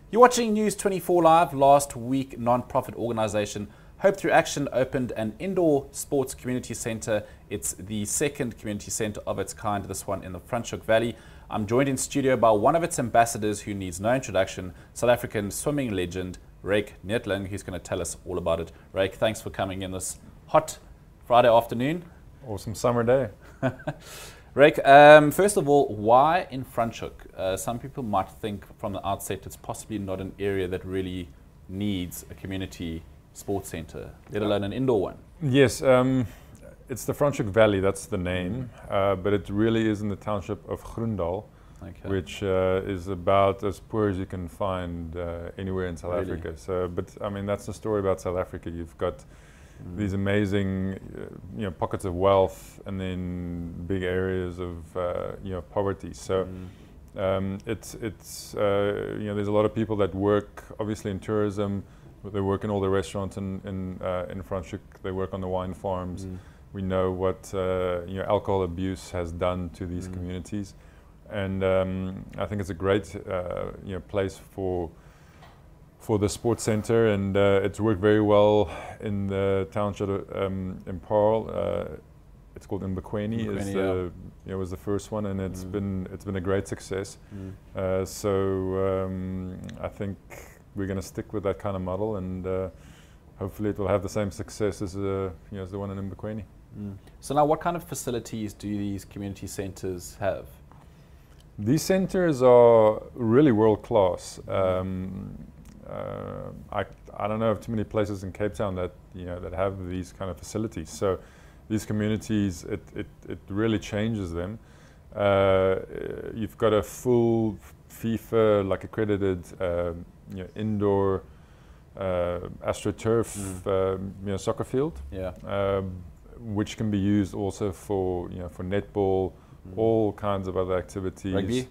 You're watching News 24 Live. Last week, non-profit organisation Hope Through Action opened an indoor sports community centre. It's the second community centre of its kind, this one in the Franschhoek Valley. I'm joined in studio by one of its ambassadors who needs no introduction, South African swimming legend Ryk Neethling, who's going to tell us all about it. Ryk, thanks for coming in this hot Friday afternoon. Awesome summer day. Ryk, first of all, why in Franschhoek? Some people might think from the outset it's possibly not an area that really needs a community sports centre, let alone an indoor one. Yes, it's the Franschhoek Valley, that's the name, but it really is in the township of Groendal, which is about as poor as you can find anywhere in South Africa. So, but I mean, that's the story about South Africa. You've got these amazing, pockets of wealth, and then big areas of, poverty. So, there's a lot of people that work, obviously, in tourism. They work in all the restaurants in Franschhoek. They work on the wine farms. We know what alcohol abuse has done to these communities, and I think it's a great place for the sports center, and it's worked very well in the township in Paarl. It's called Mbekweni. Was the first one, and it's been a great success. So I think we're going to stick with that kind of model, and hopefully it will have the same success as the one in Mbekweni. So now, what kind of facilities do these community centres have? These centres are really world class. I don't know of too many places in Cape Town that that have these kind of facilities. So these communities, it really changes them. You've got a full FIFA accredited indoor AstroTurf soccer field, which can be used also for for netball, all kinds of other activities. Rugby?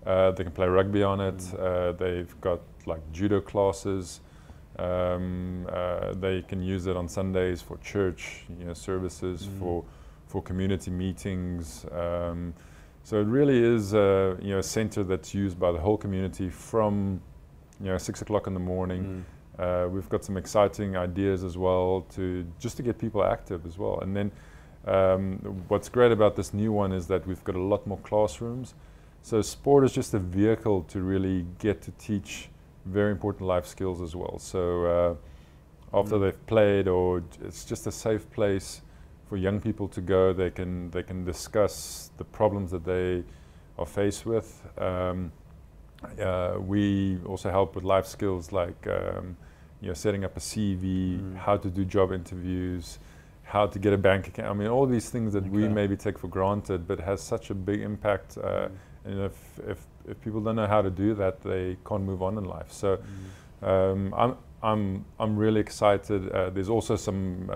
They can play rugby on it. They've got judo classes. They can use it on Sundays for church services, for community meetings. So it really is a center that's used by the whole community from 6 o'clock in the morning. We've got some exciting ideas as well to get people active as well. And then what's great about this new one is that we've got a lot more classrooms. So sport is just a vehicle to really get to teach very important life skills as well. So after they've played, or it's just a safe place for young people to go. They can discuss the problems that they are faced with. We also help with life skills like setting up a CV, how to do job interviews, how to get a bank account. I mean, all these things that we maybe take for granted, but has such a big impact. And if people don't know how to do that, they can't move on in life. So I'm really excited. There's also some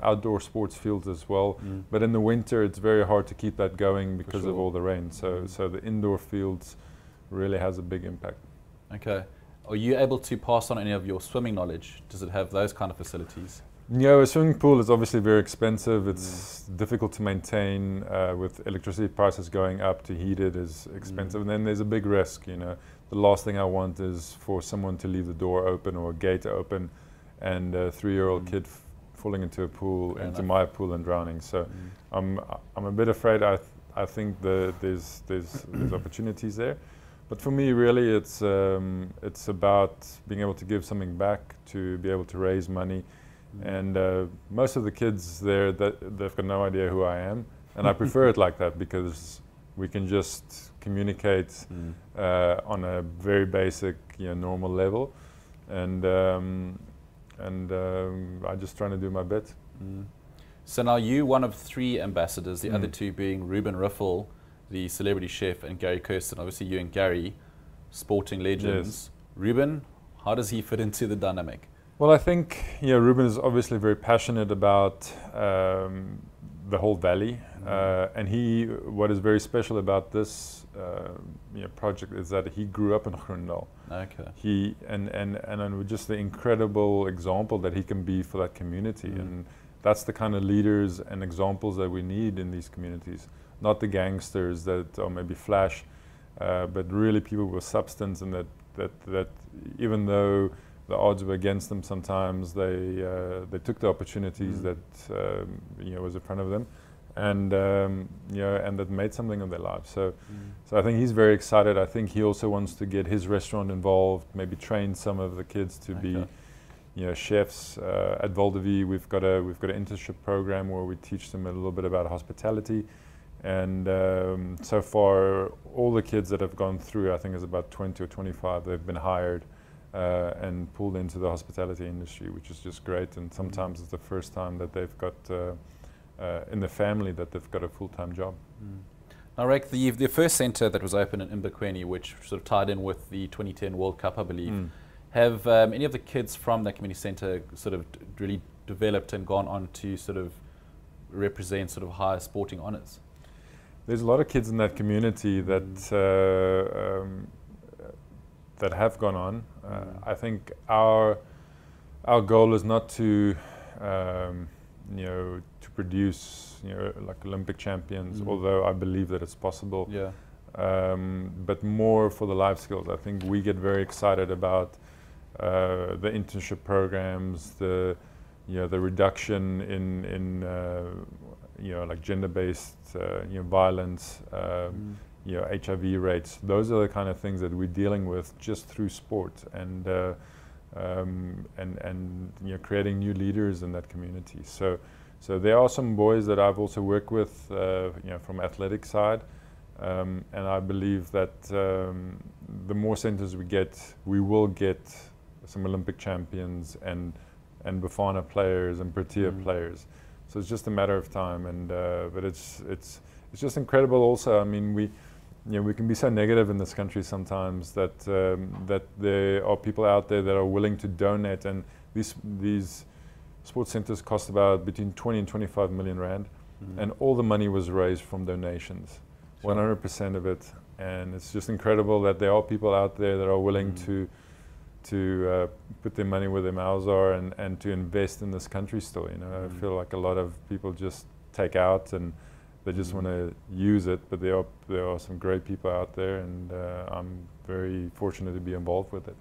outdoor sports fields as well. But in the winter, it's very hard to keep that going because of all the rain. So the indoor fields really has a big impact. Okay. Are you able to pass on any of your swimming knowledge? Does it have those kind of facilities? A swimming pool is obviously very expensive. It's difficult to maintain with electricity prices going up. To heat it is expensive, and then there's a big risk. The last thing I want is for someone to leave the door open or a gate open, and a 3-year-old kid falling into a pool, my pool, and drowning. So I'm a bit afraid. I think there's opportunities there. But for me, really, it's about being able to give something back, to be able to raise money. And most of the kids there, they've got no idea who I am. And I prefer it like that, because we can just communicate on a very basic, normal level. And I'm just trying to do my bit. So now you, one of 3 ambassadors, the other 2 being Ruben Riffel, the celebrity chef, and Gary Kirsten. Obviously you and Gary, sporting legends. Yes. Ruben, how does he fit into the dynamic? Well, I think Ruben is obviously very passionate about the whole valley, and what is very special about this project is that he grew up in Groendal. Okay. And just the incredible example that he can be for that community, and that's the kind of leaders and examples that we need in these communities. Not the gangsters that are maybe flash, but really people with substance and that that even though the odds were against them sometimes, they took the opportunities that was in front of them, and and that made something of their lives. So I think he's very excited. I think he also wants to get his restaurant involved, maybe train some of the kids to be chefs. At Valdevi, we've got an internship program where we teach them a little bit about hospitality. And so far, all the kids that have gone through, I think it's about 20 or 25, they've been hired and pulled into the hospitality industry, which is just great. And sometimes it's the first time that they've got, in the family, that they've got a full-time job. Now, Ryk, the first centre that was open in Mbekweni, which sort of tied in with the 2010 World Cup, I believe, have any of the kids from that community centre sort of really developed and gone on to sort of represent sort of higher sporting honours? There's a lot of kids in that community that that have gone on. I think our goal is not to to produce like Olympic champions, although I believe that it's possible. Yeah. But more for the life skills. I think we get very excited about the internship programs, the reduction in like gender-based violence, HIV rates. Those are the kind of things that we're dealing with just through sport, and creating new leaders in that community. So there are some boys that I've also worked with, from athletic side, and I believe that the more centres we get, we will get some Olympic champions and Bafana players and Protea players. So it's just a matter of time, and but it's just incredible. Also, I mean, we can be so negative in this country sometimes that that there are people out there that are willing to donate, and these sports centres cost about between 20 and 25 million rand, and all the money was raised from donations, 100% of it, and it's just incredible that there are people out there that are willing to put their money where their mouths are and to invest in this country still. I feel like a lot of people just take out and they just want to use it, but there are some great people out there, and I'm very fortunate to be involved with it.